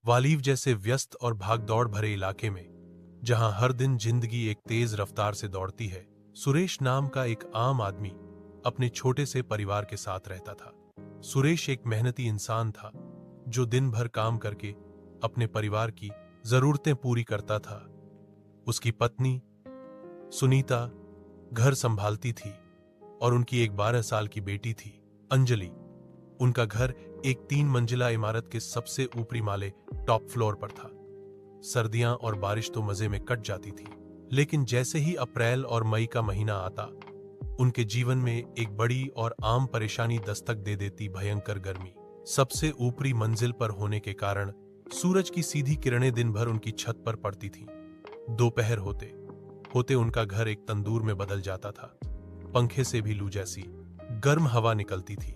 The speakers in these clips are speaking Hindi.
वालीव जैसे व्यस्त और भागदौड़ भरे इलाके में, जहां हर दिन जिंदगी एक तेज रफ्तार से दौड़ती है, सुरेश नाम का एक आम आदमी अपने छोटे से परिवार के साथ रहता था। सुरेश एक मेहनती इंसान था जो दिन भर काम करके अपने परिवार की जरूरतें पूरी करता था। उसकी पत्नी सुनीता घर संभालती थी और उनकी एक 12 साल की बेटी थी, अंजलि। उनका घर एक 3 मंजिला इमारत के सबसे ऊपरी माले टॉप फ्लोर पर था। सर्दियां और बारिश तो मजे में कट जाती थी, लेकिन जैसे ही अप्रैल और मई का महीना आता, उनके जीवन में एक बड़ी और आम परेशानी दस्तक दे देती, भयंकर गर्मी। सबसे ऊपरी मंजिल पर होने के कारण सूरज की सीधी किरणें दिन भर उनकी छत पर पड़ती थीं। दोपहर होते होते उनका घर एक तंदूर में बदल जाता था। पंखे से भी लू जैसी गर्म हवा निकलती थी।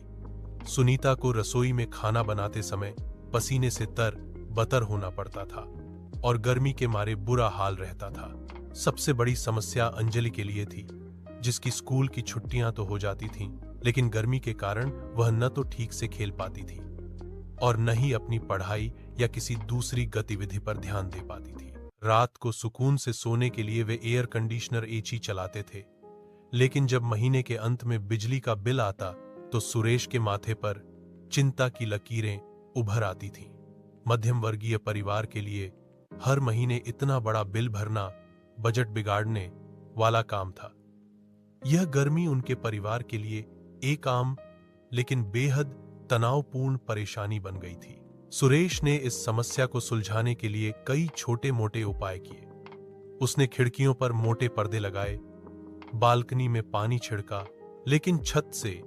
सुनीता को रसोई में खाना बनाते समय पसीने से तर बतर होना पड़ता था और गर्मी के मारे बुरा हाल रहता था। सबसे बड़ी समस्या अंजलि के लिए थी, जिसकी स्कूल की छुट्टियां तो हो जाती थीं, लेकिन गर्मी के कारण वह न तो ठीक से खेल पाती थी और न ही अपनी पढ़ाई या किसी दूसरी गतिविधि पर ध्यान दे पाती थी। रात को सुकून से सोने के लिए वे एयर कंडीशनर एसी चलाते थे, लेकिन जब महीने के अंत में बिजली का बिल आता तो सुरेश के माथे पर चिंता की लकीरें उभर आती थीं। मध्यम वर्गीय परिवार के लिए हर महीने इतना बड़ा बिल भरना बजट बिगाड़ने वाला काम था। यह गर्मी उनके परिवार के लिए एक आम लेकिन बेहद तनावपूर्ण परेशानी बन गई थी। सुरेश ने इस समस्या को सुलझाने के लिए कई छोटे मोटे उपाय किए। उसने खिड़कियों पर मोटे पर्दे लगाए, बालकनी में पानी छिड़का, लेकिन छत से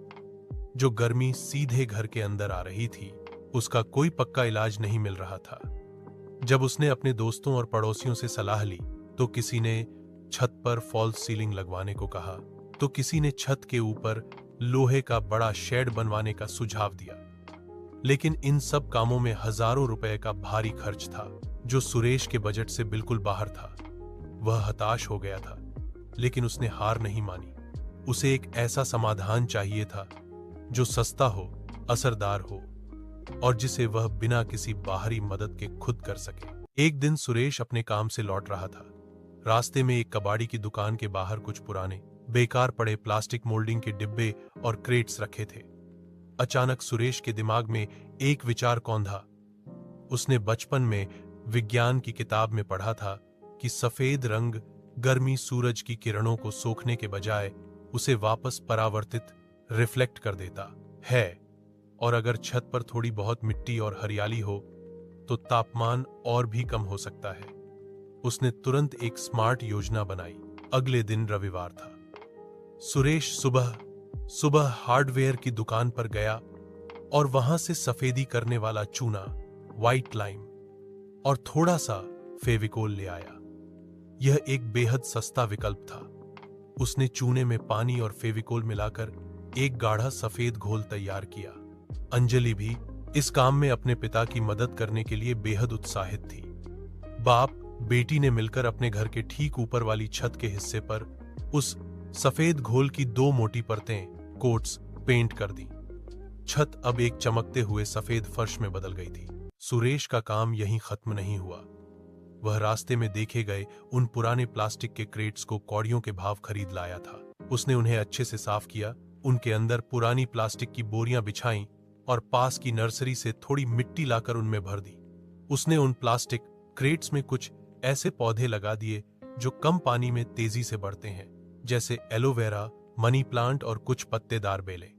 जो गर्मी सीधे घर के अंदर आ रही थी, उसका कोई पक्का इलाज नहीं मिल रहा था। जब उसने अपने दोस्तों और पड़ोसियों से सलाह ली तो किसी ने छत पर फॉल्स सीलिंग लगवाने को कहा, तो किसी ने छत के ऊपर लोहे का बड़ा शेड बनवाने का सुझाव दिया। लेकिन इन सब कामों में हजारों रुपए का भारी खर्च था, जो सुरेश के बजट से बिल्कुल बाहर था। वह हताश हो गया था, लेकिन उसने हार नहीं मानी। उसे एक ऐसा समाधान चाहिए था जो सस्ता हो, असरदार हो और जिसे वह बिना किसी बाहरी मदद के खुद कर सके। एक दिन सुरेश अपने काम से लौट रहा था। रास्ते में एक कबाड़ी की दुकान के बाहर कुछ पुराने बेकार पड़े प्लास्टिक मोल्डिंग के डिब्बे और क्रेट्स रखे थे। अचानक सुरेश के दिमाग में एक विचार कौंधा। उसने बचपन में विज्ञान की किताब में पढ़ा था कि सफेद रंग गर्मी सूरज की किरणों को सोखने के बजाय उसे वापस परावर्तित रिफ्लेक्ट कर देता है, और अगर छत पर थोड़ी बहुत मिट्टी और हरियाली हो तो तापमान और भी कम हो सकता है। उसने तुरंत एक स्मार्ट योजना बनाई। अगले दिन रविवार था। सुरेश सुबह हार्डवेयर की दुकान पर गया और वहां से सफेदी करने वाला चूना, व्हाइट लाइम और थोड़ा सा फेविकोल ले आया। यह एक बेहद सस्ता विकल्प था। उसने चूने में पानी और फेविकोल मिलाकर एक गाढ़ा सफेद घोल तैयार किया। अंजलि भी इस काम में अपने पिता की मदद करने के लिए बेहद उत्साहित थी। बाप बेटी ने मिलकर अपने घर के ठीक ऊपर वाली छत के हिस्से पर उस सफेद घोल की 2 मोटी परतें कोट्स पेंट कर दी। छत अब एक चमकते हुए सफेद फर्श में बदल गई थी। सुरेश का काम यहीं खत्म नहीं हुआ। वह रास्ते में देखे गए उन पुराने प्लास्टिक के क्रेट्स को कौड़ियों के भाव खरीद लाया था। उसने उन्हें अच्छे से साफ किया, उनके अंदर पुरानी प्लास्टिक की बोरियां बिछाईं और पास की नर्सरी से थोड़ी मिट्टी लाकर उनमें भर दी। उसने उन प्लास्टिक क्रेट्स में कुछ ऐसे पौधे लगा दिए जो कम पानी में तेजी से बढ़ते हैं, जैसे एलोवेरा, मनी प्लांट और कुछ पत्तेदार बेलें।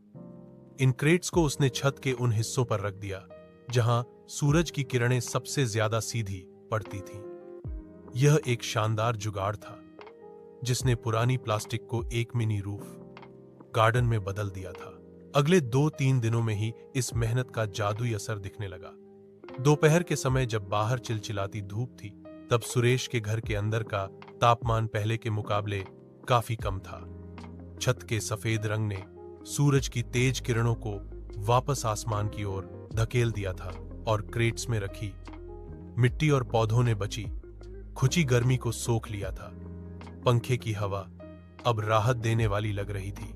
इन क्रेट्स को उसने छत के उन हिस्सों पर रख दिया जहां सूरज की किरणें सबसे ज्यादा सीधी पड़ती थीं। यह एक शानदार जुगाड़ था जिसने पुरानी प्लास्टिक को एक मिनी रूफ गार्डन में बदल दिया था। अगले 2-3 दिनों में ही इस मेहनत का जादुई असर दिखने लगा। दोपहर के समय जब बाहर चिलचिलाती धूप थी, तब सुरेश के घर के अंदर का तापमान पहले के मुकाबले काफी कम था। छत के सफेद रंग ने सूरज की तेज किरणों को वापस आसमान की ओर धकेल दिया था और क्रेट्स में रखी मिट्टी और पौधों ने बची खुची गर्मी को सोख लिया था। पंखे की हवा अब राहत देने वाली लग रही थी।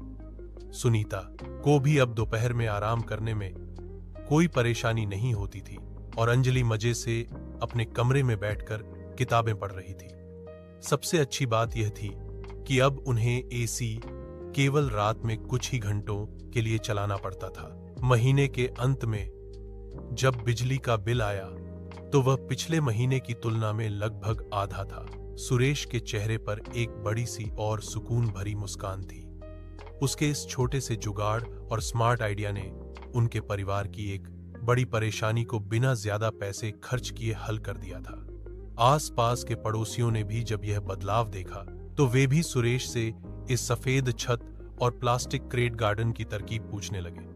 सुनीता को भी अब दोपहर में आराम करने में कोई परेशानी नहीं होती थी। और अंजलि मजे से अपने कमरे में बैठकर किताबें पढ़ रही थी। सबसे अच्छी बात यह थी कि अब उन्हें एसी केवल रात में कुछ ही घंटों के लिए चलाना पड़ता था। महीने के अंत में जब बिजली का बिल आया तो वह पिछले महीने की तुलना में लगभग आधा था। सुरेश के चेहरे पर एक बड़ी सी और सुकून भरी मुस्कान थी। उसके इस छोटे से जुगाड़ और स्मार्ट आइडिया ने उनके परिवार की एक बड़ी परेशानी को बिना ज्यादा पैसे खर्च किए हल कर दिया था। आसपास के पड़ोसियों ने भी जब यह बदलाव देखा तो वे भी सुरेश से इस सफेद छत और प्लास्टिक क्रेट गार्डन की तरकीब पूछने लगे।